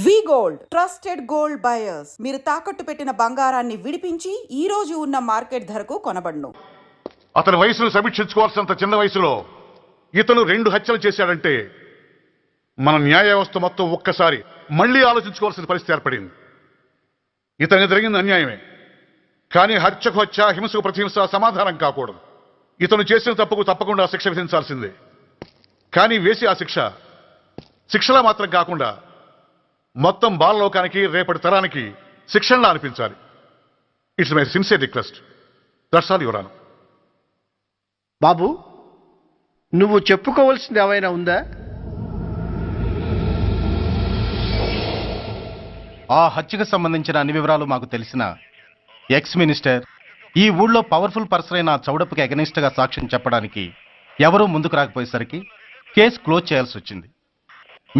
వి gold trusted gold buyers. మీరు తాకట్టు పెట్టిన బంగారాన్ని విడిపించి ఈ రోజు ఉన్న మార్కెట్ ధరకు కొనబడును. అతని వయసును సమీక్షించుకోవాల్సినంత చిన్న వయసులో ఇతను 2 హత్యలు చేశాడంటే మన న్యాయ వ్యవస్థ మొత్తం ఒక్కసారి మళ్లీ ఆలోచించుకోవాల్సిన పరిస్థితి ఏర్పడింది. ఇతనికి జరిగింది అన్యాయమే, కానీ హత్యకు హత్య, హింసకు ప్రతిహింస సమాధానం కాకూడదు. ఇతను చేసిన తప్పుకు తప్పకుండా శిక్ష విధించాల్సిందే. కానీ వేసి ఆ శిక్షలా మాత్రం కాకుండా మొత్తం బాలలోకానికి, రేపటి తరానికి శిక్షణలా అనిపించాలి. It's my sincere request. That's all your honour. బాబు, నువ్వు చెప్పుకోవాల్సింది ఏమైనా ఉందా? ఆ హత్యకు సంబంధించిన అన్ని వివరాలు మాకు తెలిసిన ఎక్స్ మినిస్టర్ ఈ ఊళ్ళో పవర్ఫుల్ పర్సన్ అయిన చౌడప్పకి అగెనిస్ట్ గా సాక్ష్యం చెప్పడానికి ఎవరూ ముందుకు రాకపోయేసరికి కేసు క్లోజ్ చేయాల్సి వచ్చింది.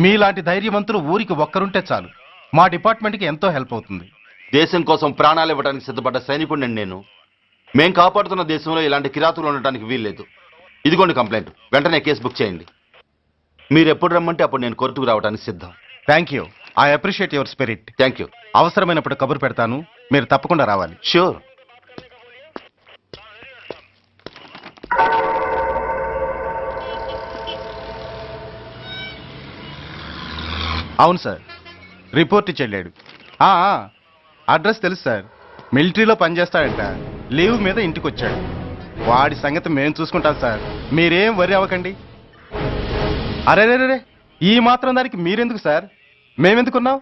మీలాంటి ధైర్యవంతులు ఊరికి ఒక్కరుంటే చాలు, మా డిపార్ట్మెంట్కి ఎంతో హెల్ప్ అవుతుంది. దేశం కోసం ప్రాణాలు ఇవ్వడానికి సిద్ధపడ్డ సైనికుడిని నేను. మేం కాపాడుతున్న దేశంలో ఇలాంటి కిరాతులు ఉండటానికి వీల్లేదు. ఇదిగోండి కంప్లైంట్, వెంటనే కేసు బుక్ చేయండి. మీరు ఎప్పుడు రమ్మంటే అప్పుడు నేను కోర్టుకు రావడానికి సిద్ధం. Thank you. I appreciate your spirit. Thank you. అవసరమైనప్పుడు కబురు పెడతాను, మీరు తప్పకుండా రావాలి. షూర్. అవును సార్, రిపోర్ట్ ఇచ్చి వెళ్ళాడు. అడ్రస్ తెలుసు సార్, మిలిటరీలో పనిచేస్తాడంట. లీవ్ మీద ఇంటికి వచ్చాడు. వాడి సంగతి మేము చూసుకుంటాం సార్, మీరేం వరి అవ్వకండి. అరేరేరే, ఈ మాత్రం దానికి మీరెందుకు సార్, మేమెందుకున్నాం?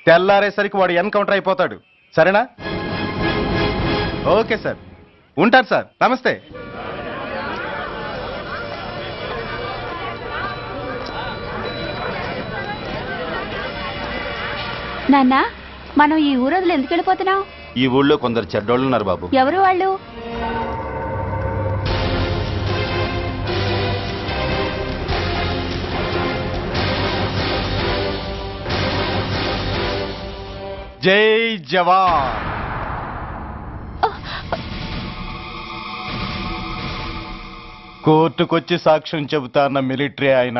తెల్లారేసరికి వాడు ఎన్కౌంటర్ అయిపోతాడు. సరేనా? ఓకే సార్, ఉంటారు సార్. నమస్తే. నాన్న, మనం ఈ ఊరొదిలి ఎందుకు వెళ్ళిపోతున్నావు? ఈ ఊళ్ళో కొందరు చెడ్డోళ్ళు ఉన్నారు బాబు. ఎవరు వాళ్ళు? జై జవాన్. కోర్టుకొచ్చి సాక్ష్యం చెబుతా అన్న మిలిటరీ ఆయన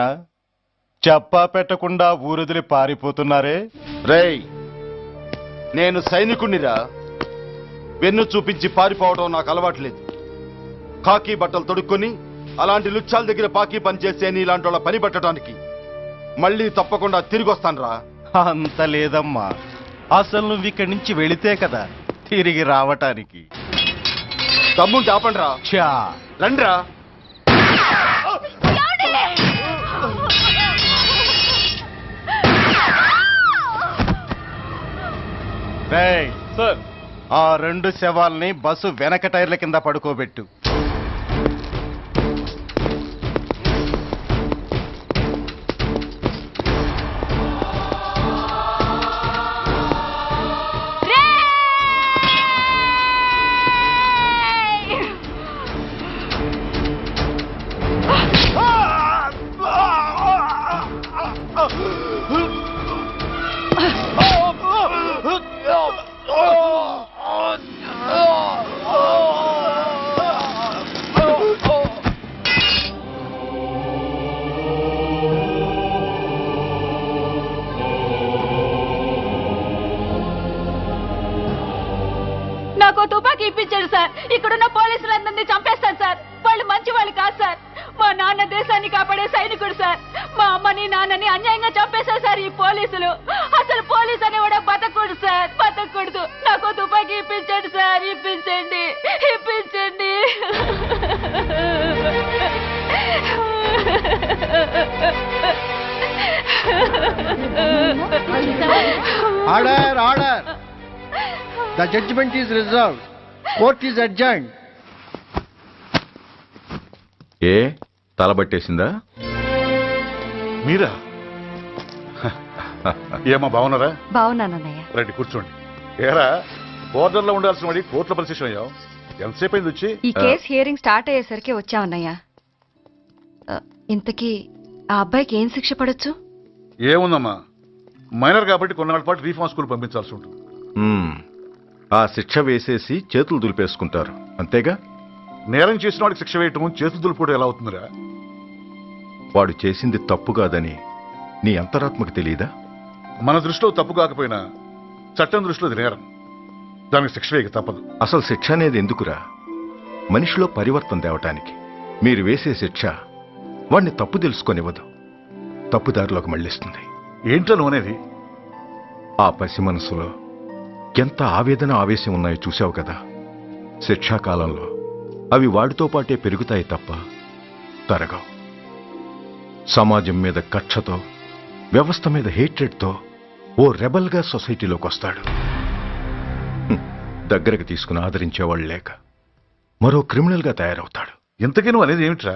చెప్పా పెట్టకుండా ఊరొదిలి పారిపోతున్నారే. రేయ్, నేను సైనికుణ్ణిరా. వెన్ను చూపించి పారిపోవడం నాకు అలవాట్లేదు. కాకి బట్టలు తొడుక్కొని అలాంటి లుచ్చాల దగ్గర పాకి పనిచేసే ఇలాంటి వాళ్ళ పని పట్టడానికి మళ్ళీ తప్పకుండా తిరిగి వస్తానురా. అంత లేదమ్మా, అసలు నువ్వు ఇక్కడి నుంచి వెళితే కదా తిరిగి రావటానికి. తమ్ముంటే ఆపండిరా. చా రండిరా. సార్, ఆ 2 శవాల్ని బస్సు వెనక టైర్ల కింద పడుకోబెట్టు. నాకు తుపాకీ ఇప్పించాడు సార్. ఇక్కడున్న పోలీసులందరినీ చంపేస్తాను సార్. వాళ్ళు మంచి వాళ్ళు కాదు సార్. మా నాన్న దేశాన్ని కాపాడే సైనికుడు సార్. మా అమ్మని నాన్నని అన్యాయంగా చంపేశారు సార్ ఈ పోలీసులు. అసలు పోలీసు అనేవాడు బతకూడదు సార్, బతకూడదు. నాకు తుపాకీ ఇప్పించండి సార్, ఇప్పించండి, ఇప్పించండి. Order, order. The judgment is reserved. Court is adjourned. ఏ తలబట్టేసిందా? మీరా? ఏమా బాగున్నారా? బాగున్నానన్నయ్య. రండి కూర్చోండి. ఏరా, బోర్డర్లో ఉండాల్సిన వాడి కోర్టులో పరిశీలన అయ్యావు. ఎంతసేపు అయింది వచ్చి? ఈ కేసు హియరింగ్ స్టార్ట్ అయ్యేసరికి వచ్చామన్నయ్య. ఇంతకీ ఆ అబ్బాయికి ఏం శిక్ష పడొచ్చు? ఏముందమ్మా, మైనర్ కాబట్టి కొన్నాళ్ళ పాటు రీఫార్మ్ స్కూల్ పంపించాల్సి ఉంటుంది. ఆ శిక్ష వేసేసి చేతులు దులిపేసుకుంటారు, అంతేగా? నేరం చేసిన వాడికి శిక్ష వేయటం, చేతులు దులుపుకోవడం ఎలా అవుతుందిరా? వాడు చేసింది తప్పు కాదని నీ అంతరాత్మకు తెలియదా? మన దృష్టిలో తప్పు కాకపోయినా చట్టం దృష్టిలో అది నేరం. దానికి శిక్ష వేయక తప్పదు. అసలు శిక్ష అనేది ఎందుకురా? మనిషిలో పరివర్తన తేవటానికి. మీరు వేసే శిక్ష వాడిని తప్పు తెలుసుకొనివ్వదు, తప్పుదారిలోకి మళ్ళిస్తుంది. ఏంటో నువ్వు అనేది? ఆ పసి మనసులో ఎంత ఆవేదన ఆవేశం ఉన్నాయో చూశావు కదా. శిక్షాకాలంలో అవి వాడితో పాటే పెరుగుతాయి తప్ప తరగవు. సమాజం మీద కక్షతో, వ్యవస్థ మీద హేట్రెడ్తో ఓ రెబల్గా సొసైటీలోకి వస్తాడు. దగ్గరకు తీసుకుని ఆదరించేవాళ్ళు లేక మరో క్రిమినల్గా తయారవుతాడు. ఇంతకీ నువ్వు అనేది ఏమిట్రా?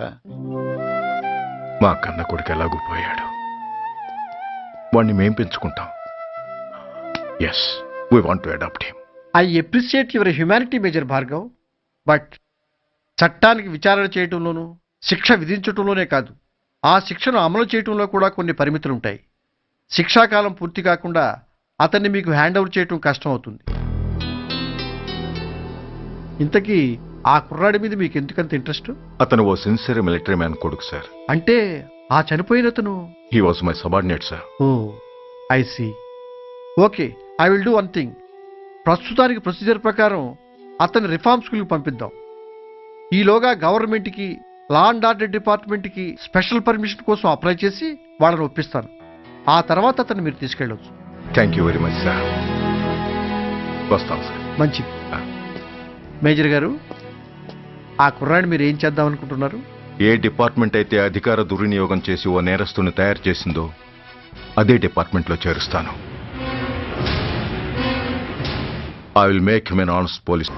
మా కన్న కొడుకు ఎలాగూ పోయాడు, వాణ్ణి మేం పెంచుకుంటాం. Yes, we want to adopt him. I appreciate your humanity major Bhargav, but చట్టానికి విచారణ చేయటంలోనూ శిక్ష విధించటంలోనే కాదు, ఆ శిక్షను అమలు చేయటంలో కూడా కొన్ని పరిమితులు ఉంటాయి. శిక్షాకాలం పూర్తి కాకుండా అతన్ని మీకు హ్యాండ్ ఓవర్ చేయటం కష్టం అవుతుంది. ఇంతకీ ఆ కుర్రాడి మీద మీకు ఎందుకంత ఇంట్రెస్ట్? అతను ఓ సిన్సియర్ మిలిటరీ మ్యాన్ కొడుకు సార్. అంటే ఆ చనిపోయిన అతను? He was my subordinate sir. Oh I see. Okay, I will do one thing. ప్రస్తుతానికి ప్రొసీజర్ ప్రకారం అతన్ని రిఫార్మ్ స్కూల్కి పంపిద్దాం. ఈలోగా గవర్నమెంట్కి, లా అండ్ ఆర్డర్ డిపార్ట్మెంట్కి స్పెషల్ పర్మిషన్ కోసం అప్లై చేసి వాళ్ళని ఒప్పిస్తాను. ఆ తర్వాత అతన్ని మీరు తీసుకెళ్ళవచ్చు. Thank you very much sir. వస్తాం సార్. మంచిది. మేజర్ గారు, ఆ కుర్రాడిని మీరు ఏం చేద్దాం అనుకుంటున్నారు? ఏ డిపార్ట్మెంట్ అయితే అధికార దుర్వినియోగం చేసి ఓ నేరస్తుని తయారు చేసిందో అదే డిపార్ట్మెంట్లో చేరుస్తాను. I will make him an honest police.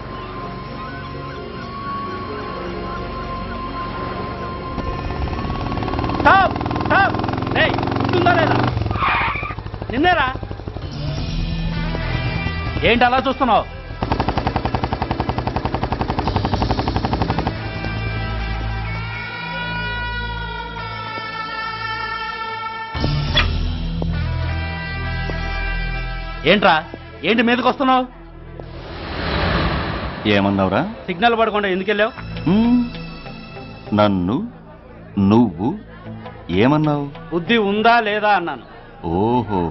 నిన్నేరా? ఏంటి అలా చూస్తున్నావు? ఏంట్రా? ఏంటి మీదకి వస్తున్నావు? ఏమన్నావురా? సిగ్నల్ పడకుండా ఎందుకు వెళ్ళావు? నన్ను నువ్వు ఏమన్నావు? బుద్ధి ఉందా లేదా అన్నాను. ఓహో,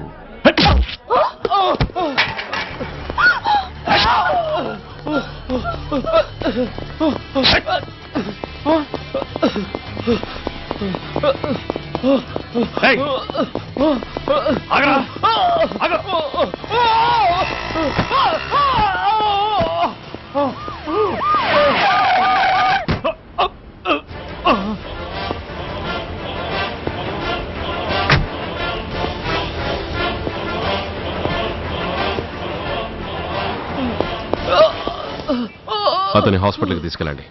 అతని హాస్పిటల్కి తీసుకెళ్ళండి.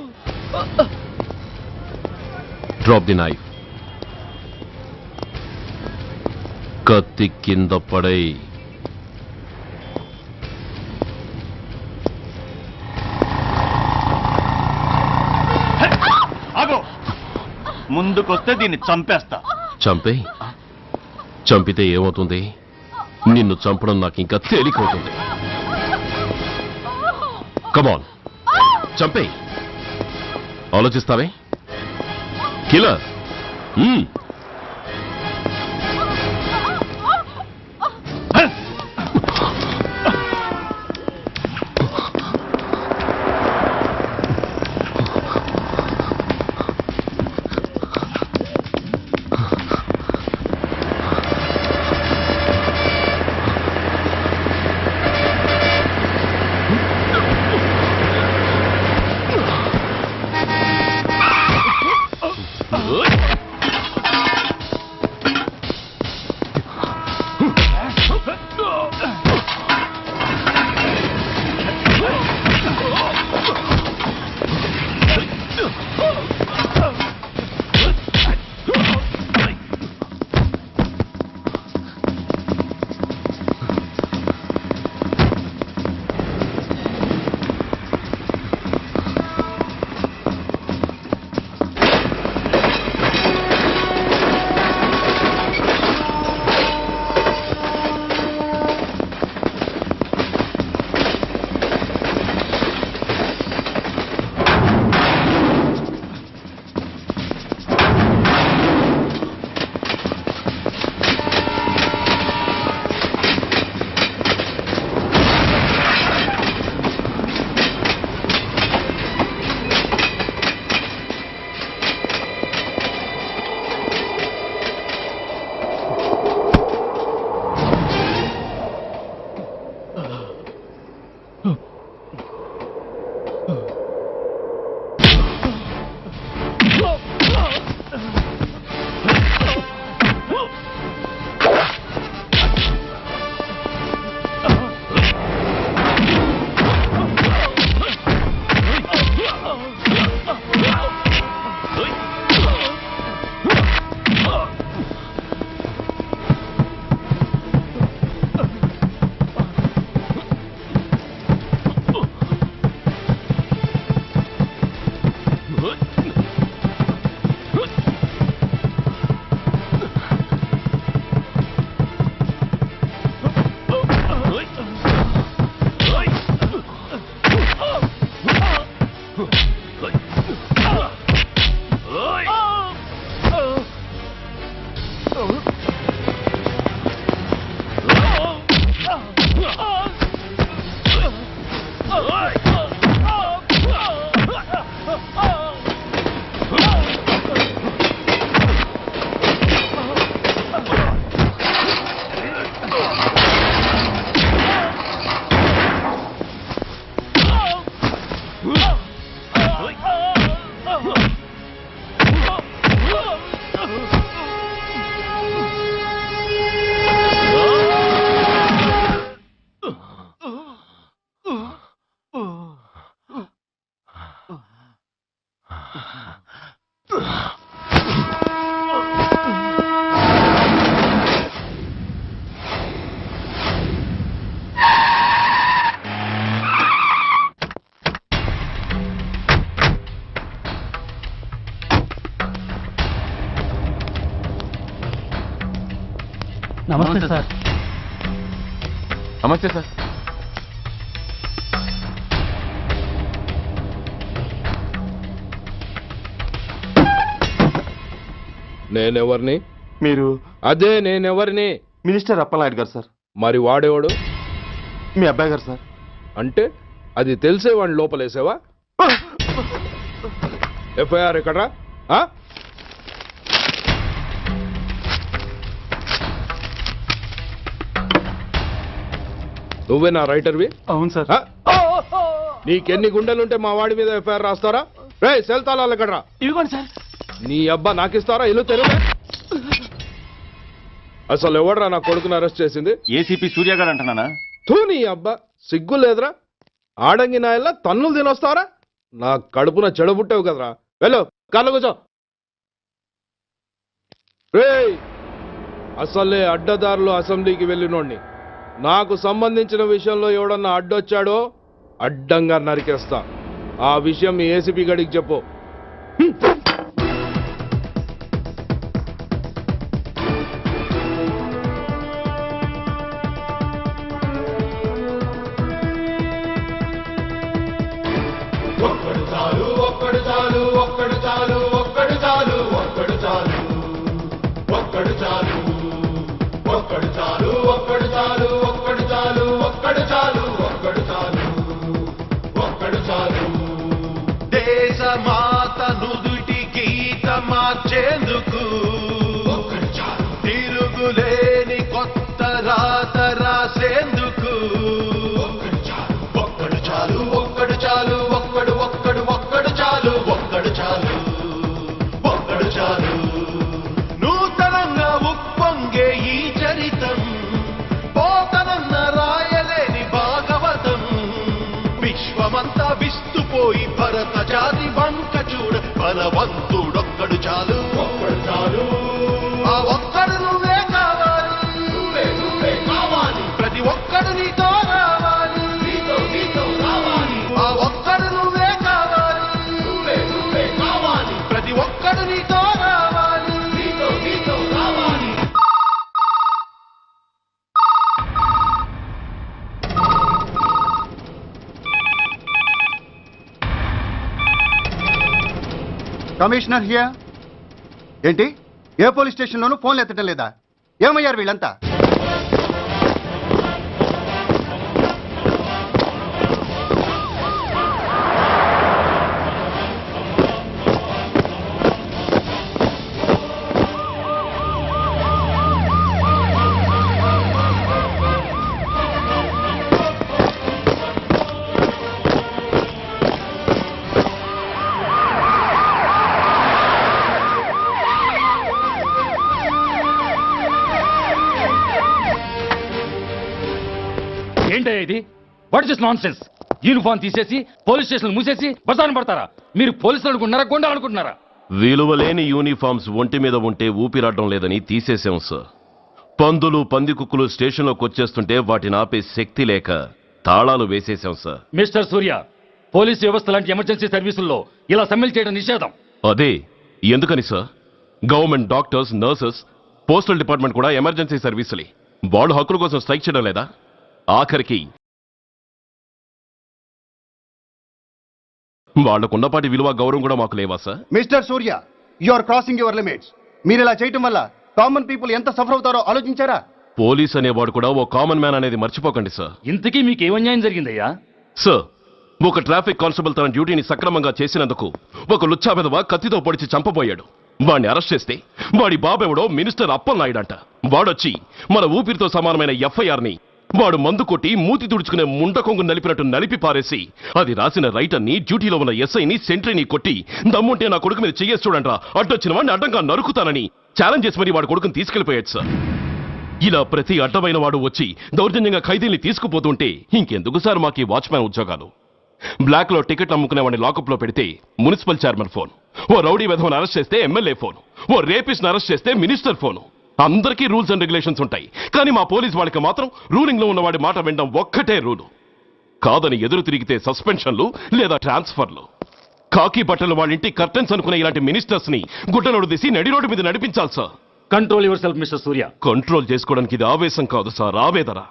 Drop the knife. కత్తి కింద పడై. ముందుకొస్తే దీన్ని చంపేస్తా. చంపే. చంపితే ఏమవుతుంది? నిన్ను చంపడం నాకు ఇంకా తేలికవుతుంది. కమాన్, చంపే. ఆలోచిస్తావే? కిల్లర్. నమస్తే సార్. నమస్తే సార్. నేనెవరిని? మీరు? అదే నేనెవరిని? మినిస్టర్ అప్పలనాయుడు గారు సార్. మరి వాడేవాడు? మీ అబ్బాయి గారు సార్. అంటే అది తెలిసే వాడిని లోపలేసావా? ఎఫ్ఐఆర్ ఎక్కడ్రా? నువ్వే నా రైటర్వి? అవును సార్. నీకెన్ని గుండెలుంటే మా వాడి మీద ఎఫ్ఐఆర్ రాస్తారా? రే సెల్ తాళాలు ఎక్కడ్రా? ఇదిగోండి సార్. నీ అబ్బా నాకిస్తారా? ఇల్లు తెరువు. అసలు ఎవడ్రా నా కొడుకుని అరెస్ట్ చేసింది? ఏసీపీ సూర్య గారు అంటున్నానా? తూ నీ అబ్బా సిగ్గు లేదురా? ఆడంగి నాయల్లా తన్నులు తినొస్తారా? నా కడుపున చెడబుట్టావు కదరా. వెళ్ళు కార్లో కూర్చో. రేయ్ అసలే అడ్డదారులు అసెంబ్లీకి వెళ్ళినోడిని. నాకు సంబంధించిన విషయంలో ఎవడన్నా అడ్డొచ్చాడో అడ్డంగా నరికేస్తా. ఆ విషయం మీ ఏసీపీ గడికి చెప్పు. దేశమాత నుదుటి గీత మార్చేందుకు తిరుగులేని కొత్త రాత రాసేందుకు ఒక్కడు చాలు ఒక్కడు చాలు ఒక్కడు ఒక్కడు ఒక్కడు చాలు ఒక్కడు చాలు ఒక్కడు చాలు. నూతనంగా ఉప్పొంగే ఈ చరితం పోతనన్న రాయలేని భాగవతం. విశ్వమంతా విస్తుపోయి భరత జాతి వంక చూడ బలవంతుడొక్కడు చాలు ఒక్కడు చాలు. ఆ ఒక్కడు నువ్వే కావాలి నువ్వే కావాలి. ప్రతి ఒక్కడు నీతో రావాలి నీతో రావాలి. ఆ ఒక్కడు నువ్వే కావాలి నువ్వే కావాలి. ప్రతి ఒక్కడు నీతో రావాలి నీతో రావాలి. Commissioner here. ఏంటి ఏ పోలీస్ స్టేషన్లోనూ ఫోన్లు ఎత్తడం లేదా? ఏమయ్యారు వీళ్ళంతా? ఏంటయ్యా ఇది? What is non sense? Uniform తీసేసి పోలీస్ స్టేషన్ మూసేసి బజారు పడతారా? మీరు పోలీసులు అనుకుంటున్నారా, గుండా అనుకుంటున్నారా? విలువలేని యూనిఫామ్స్ ఒంటి మీద ఉంటే ఊపిరాడడం లేదని తీసేసాం సార్. పందులు పందికుక్కులు స్టేషన్లోకి వచ్చేస్తుంటే వాటిని ఆపే శక్తి లేక తాళాలు వేసేసాం సార్. మిస్టర్ సూర్య, పోలీస్ వ్యవస్థ లాంటి ఎమర్జెన్సీ సర్వీసుల్లో ఇలా సమ్మెలు చేయడం నిషేధం. అదే ఎందుకని sir? Government doctors, nurses, postal department కూడా ఎమర్జెన్సీ సర్వీసులే. వాళ్ళు హక్కుల కోసం స్ట్రైక్ చేయడం లేదా? ఆఖరికి వాళ్లకున్నపాటి విలువ గౌరవం కూడా మాకు లేవా sir? Mister Surya, you are crossing your limits. మీరు ఇలా చేయటం వల్ల కామన్ పీపుల్ ఎంత సఫర్ అవుతారో ఆలోచించారా? పోలీస్ అనేవాడు కూడా ఓ కామన్ మ్యాన్ అనేది మర్చిపోకండి సార్. ఇంతకీ మీకు ఏం అన్యాయం జరిగిందయ్యా? సార్, ఒక ట్రాఫిక్ కానిస్టేబుల్ తన డ్యూటీని సక్రమంగా చేసినందుకు ఒక లుచ్చా విధవ కత్తితో పొడిచి చంపబోయాడు. వాడిని అరెస్ట్ చేస్తే వాడి బాబెవడో మినిస్టర్ అప్పలనాయుడంట. వాడొచ్చి మన ఊపిరితో సమానమైన ఎఫ్ఐఆర్ని వాడు మందు కొట్టి మూతి తుడుచుకునే ముండకొంగు నలిపినట్టు నలిపి పారేసి అది రాసిన రైటర్ని, డ్యూటీలో ఉన్న ఎస్ఐని, సెంట్రీని కొట్టి దమ్ముంటే నా కొడుకు మీద చెయ్యేసి చూడంట్రా, అడ్డొచ్చిన వాడిని అడ్డంగా నరుకుతానని ఛాలెంజ్ చేసి మరి వాడు కొడుకుని తీసుకెళ్లిపోయాడు సార్. ఇలా ప్రతి అడ్డమైన వాడు వచ్చి దౌర్జన్యంగా ఖైదీల్ని తీసుకుపోతుంటే ఇంకెందుకు సార్ మాకు ఈ వాచ్మ్యాన్ ఉద్యోగాలు? బ్లాక్ లో టికెట్లు అమ్ముకునే వాడిని లాకప్ లో పెడితే మున్సిపల్ చైర్మన్ ఫోన్, ఓ రౌడీ విధవను అరెస్ట్ చేస్తే ఎమ్మెల్యే ఫోన్, ఓ రేపిస్ట్ అరెస్ట్ చేస్తే మినిస్టర్ ఫోన్. అందరికీ రూల్స్ అండ్ రెగ్యులేషన్స్ ఉంటాయి, కానీ మా పోలీస్ వాళ్ళకి మాత్రం రూలింగ్ లో ఉన్నవాడి మాట వినడం ఒక్కటే రూలు. కాదని ఎదురు తిరిగితే సస్పెన్షన్లు లేదా ట్రాన్స్ఫర్లు. కాకి బట్టలు వాళ్ళ ఇంటి కర్టెన్స్ అనుకునే ఇలాంటి మినిస్టర్స్ ని గుడ్డలోడు తీసి నడి రోడ్డు మీద నడిపించాలి sir. Control your self mister Surya. Control చేసుకోవడానికి ఇది ఆవేశం కాదు సార్, ఆవేదన.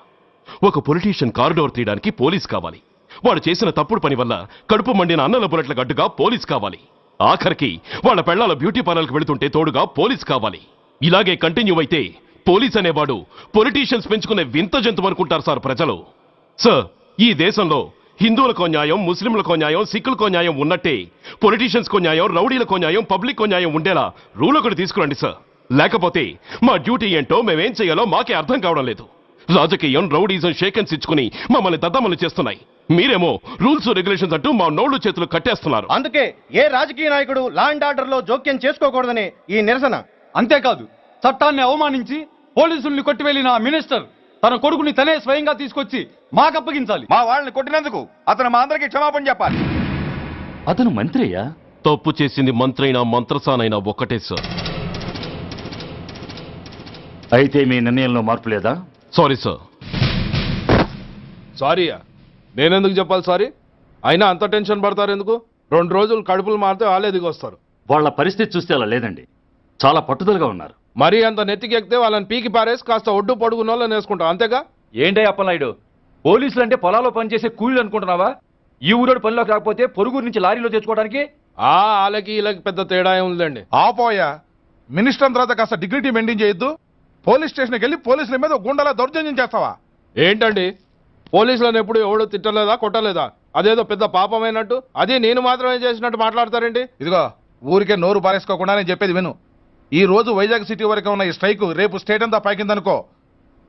ఒక పొలిటీషియన్ కారిడోర్ తీయడానికి పోలీస్ కావాలి. వాడు చేసిన తప్పుడు పని వల్ల కడుపు మండిన అన్నల బుల్లెట్ల గడ్డుగా పోలీస్ కావాలి. ఆఖరికి వాళ్ళ పెళ్లాల బ్యూటీ పార్లర్కి వెళుతుంటే తోడుగా పోలీస్ కావాలి. ఇలాగే కంటిన్యూ అయితే పోలీస్ అనేవాడు పొలిటీషియన్స్ పెంచుకునే వింత జంతువు అనుకుంటారు సార్ ప్రజలు. సార్, ఈ దేశంలో హిందువులకో న్యాయం, ముస్లింలకో న్యాయం, సిక్కులకో న్యాయం ఉన్నట్టే పొలిటీషియన్స్కో న్యాయం, రౌడీలకో న్యాయం, పబ్లిక్కో న్యాయం ఉండేలా రూల్ ఒకటి తీసుకురండి సార్. లేకపోతే మా డ్యూటీ ఏంటో మేమేం చేయాలో మాకే అర్థం కావడం లేదు. రాజకీయం, రౌడీజం షేకెన్స్ ఇచ్చుకుని మమ్మల్ని దద్దమలు చేస్తున్నాయి. మీరేమో రూల్స్ రెగ్యులేషన్స్ అంటూ మా నోళ్లు చేతులు కట్టేస్తున్నారు. అందుకే ఏ రాజకీయ నాయకుడు లా అండ్ ఆర్డర్ లో జోక్యం చేసుకోకూడదని ఈ నిరసన. అంతేకాదు, చట్టాన్ని అవమానించి పోలీసుల్ని కొట్టివెళ్లిన మినిస్టర్ తన కొడుకుని తనే స్వయంగా తీసుకొచ్చి మాకు అప్పగించాలి. మా వాళ్ళని కొట్టినందుకు అతను మా అందరికీ క్షమాపణ చెప్పాలి. అతను మంత్రి అయ్యా. తప్పు చేసింది మంత్రైనా మంత్రసానైనా ఒక్కటే సార్. అయితే మీ నిర్ణయంలో మార్పు లేదా? Sorry sir. సారీయా? నేనెందుకు చెప్పాలి సారీ? అయినా అంత టెన్షన్ పడతారు ఎందుకు? 2 రోజులు కడుపులు మారితే వాళ్ళే దిగొస్తారు. వాళ్ళ పరిస్థితి చూస్తే అలా లేదండి, చాలా పట్టుదలగా ఉన్నారు. మరీ అంత నెత్తికెక్కితే వాళ్ళని పీకి పారేసి కాస్త ఒడ్డు పొడుగున్న వాళ్ళని వేసుకుంటాం, అంతేగా? ఏంటే అప్పలనాయుడు, పోలీసులు అంటే పొలాల్లో పనిచేసే కూలీలు అనుకుంటున్నావా? ఈ ఊరోడు పనిలోకి రాకపోతే పొరుగురు నుంచి లారీలో తెచ్చుకోవడానికి వాళ్ళకి వీళ్ళకి పెద్ద తేడా ఉందండి. ఆపోయా, మినిస్టర్ తర్వాత కాస్త డిగ్నిటీ మెయింటైన్ చేయొద్దు. పోలీస్ స్టేషన్కి వెళ్ళి పోలీసుల మీద గుండెలా దౌర్జన్యం చేస్తావా? ఏంటండి, పోలీసులను ఎప్పుడు ఎవడు తిట్టలేదా, కొట్టలేదా? అదేదో పెద్ద పాపమైనట్టు, అది నేను మాత్రమే చేసినట్టు మాట్లాడతారేంటి? ఇదిగో, ఊరికే నోరు పారేసుకోకుండా నేను చెప్పేది విను. ఈ రోజు వైజాగ్ సిటీ వరకు ఉన్న ఈ స్ట్రైక్ రేపు స్టేట్ అంతా పైకిందనుకో,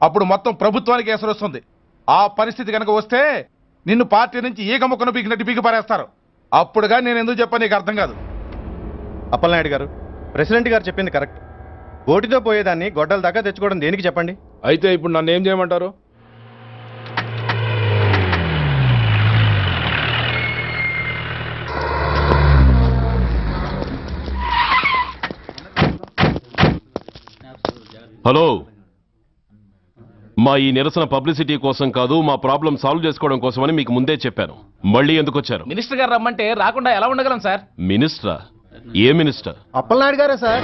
అప్పుడు మొత్తం ప్రభుత్వానికి ఎసరు వస్తుంది. ఆ పరిస్థితి కనుక వస్తే నిన్ను పార్టీ నుంచి ఈగ ముక్కను పీకినట్టు పీకి పారేస్తారు. అప్పుడుగా నేను ఎందుకు చెప్పాను నీకు అర్థం కాదు. అప్పలనాయుడు గారు, ప్రెసిడెంట్ గారు చెప్పింది కరెక్ట్. ఓటితో పోయేదాన్ని గొడ్డల దాకా తెచ్చుకోవడం దేనికి చెప్పండి? అయితే ఇప్పుడు నన్ను ఏం చేయమంటారు? హలో, మా ఈ నిరసన పబ్లిసిటీ కోసం కాదు, మా ప్రాబ్లం సాల్వ్ చేసుకోవడం కోసమని మీకు ముందే చెప్పాను. మళ్ళీ ఎందుకు వచ్చారు? మినిస్టర్ గారు రమ్మంటే రాకుండా ఎలా ఉండగలం సార్? మినిస్టరా? ఏ మినిస్టర్? అప్పలనాయుడు గారే సార్.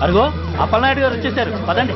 అరుగో అప్పలనాయుడు గారు వచ్చేసారు, పదండి.